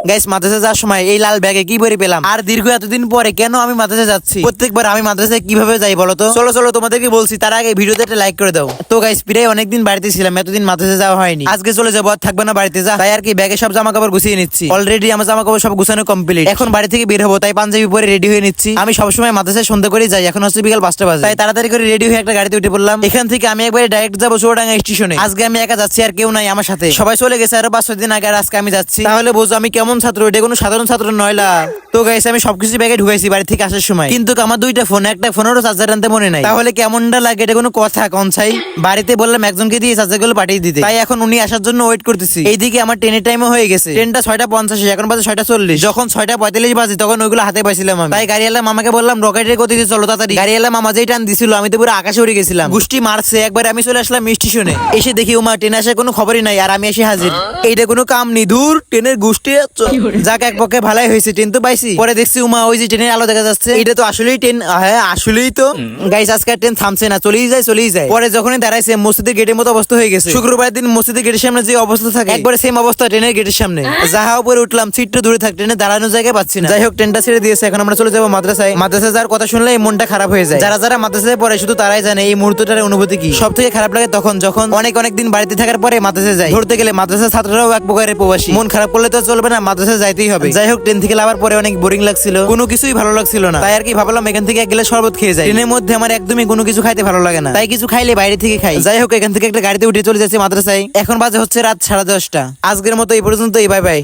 Guys মাদ্রাসা যাওয়ার সময় এই লাল ব্যাগে কি বই পেলাম, আর দীর্ঘ এতদিন পরে কেন আমি মাদ্রাসা যাচ্ছি। প্রত্যেকবার আমি মাদ্রাসায় কিভাবে যাই বলো তো? চলো চলো তোমাদেরকে বলছি, তার আগে ভিডিওতে একটা লাইক করে দাও। তো গাইস প্রায় অনেকদিন বাড়িতে ছিলাম, এতদিন মাদ্রাসা যাওয়া হয়নি। আজকে চলে যাবো, আর থাকবে না বাড়িতে, যা তাই আর কি ব্যাগে সব জামা কাপড় গুছিয়ে নিচ্ছি। অলরেডি আমার জামা কাপড় সব গুছানো কমপ্লিট। এখন বাড়ি থেকে বের হবো, তাই পাঞ্জাবি পরে রেডি হয়ে নিচ্ছি। আমি সবসময় মাদ্রাসায় সন্ধ্যা করে যাই, এখন হচ্ছে বিকাল 5টা বাজে, তাই তাড়াতাড়ি করে রেডি হয়ে একটা গাড়িতে উঠে পড়লাম। এখান থেকে আমি একবারে ডাইরেক্ট যাবো চুয়াডাঙ্গা স্টেশনে। আজকে আমি একা যাচ্ছি, আর কেউ নাই আমার সাথে, সবাই চলে গেছে আরো 5-6 দিন আগে, আর আজকে আমি যাচ্ছি। তাহলে বোঝো আমি কেমন ছাত্র, এটা কোনো সাধারণ ছাত্র নয়লা। তো গাইস আমি সবকিছু ব্যাগে ঢুকাইছি বাড়ি থেকে আসার সময়, কিন্তু আমার 2টা ফোন, একটা ফোনেরও চার্জার আনতে মনে নাই। তাহলে কেমনটা লাগে, এটা কোনো কথা কনসাই? বাড়িতে বললাম একজনকে দিয়ে চার্জার গুলো পাঠিয়ে দিতে, তাই এখন উনি আসার জন্য ওয়েট করতেছি। এইদিকে আমার ট্রেনের টাইমও হয়ে গেছে, ট্রেনটা 6:50, এখন বাজে 6:40। যখন 6:45 বাজে তখন ওইগুলো হাতে পাইছিলাম আমি, তাই গাড়িওয়ালা মামাকে বললাম রকেটের গতিতে চলো তাড়াতাড়ি। গাড়িওয়ালা মামা যেই টান দিছিল আমি তো পুরো আকাশে উড়ে গেছিলাম, গুষ্টি মারছে একবার। আমি চলে আসলাম স্টেশনে, এসে দেখি উমা ট্রেন আসার কোনো খবরই নাই, আর আমি এসে হাজির। এইটা কোনো কাম নি, দূর ট্রেনের গুষ্টি। যাক এক পক্ষে ভালাই হয়েছে, ট্রেন তো পাইছি। পরে দেখছি উমা ওই যে ট্রেনের আলো দেখা যাচ্ছে, এটা তো আসলেই ট্রেন। হ্যাঁ আসলেই তো গাইস, আজকে ট্রেন থামছে না, চলেই যায়। পরে যখনই দাঁড়াইছে মসজিদের গেটের মতো অবস্থা হয়ে গেছে। শুক্রবার দিন মসজিদের গেটের সামনে যে অবস্থা থাকে একবারে সেম অবস্থা ট্রেনের গেটের সামনে। যাহা উপরে উঠলাম, সিটটা দূরে থাক, ট্রেনে দাঁড়ানোর জায়গায় পাচ্ছি না। যাই হোক ট্রেনটা ছেড়ে দিয়েছে, এখন আমরা চলে যাবো মাদ্রাসায়। মাদ্রাসায় যাওয়ার কথা শুনলে মনটা খারাপ হয়ে যায়। যারা যারা মাদ্রাসায় পড়ে শুধু তারাই জানে এই মুহূর্তটার অনুভূতি কি। সব থেকে খারাপ লাগে তখন, যখন অনেক দিন বাড়িতে থাকার পরে মাদ্রাসায় যাই। ধরতে গেলে মাদ্রাসার ছাত্ররাও এক প্রকারের প্রবাসী, মন খারাপ করলে তো চলবে না, মাদ্রাসায় যাইতেই হবে। যাই হোক ট্রেন থেকে আবার পরে অনেক বোরিং লাগছিল, কোনো কিছুই ভালো লাগছিল না, তাই আর কি ভাবলাম এখান থেকে এক গ্লাস শরবত খেয়ে যাই। ট্রেনের মধ্যে আমার একদমই কোনো কিছু খাইতে ভালো লাগে না, তাই কিছু খাইলে বাইরে থেকে খাই। যাই হোক এখান থেকে একটা গাড়িতে উঠে চলে যাচ্ছি মাদ্রাসায়। এখন বাজে হচ্ছে রাত 10:30। আজকের মতো এই পর্যন্তই, বাই বাই।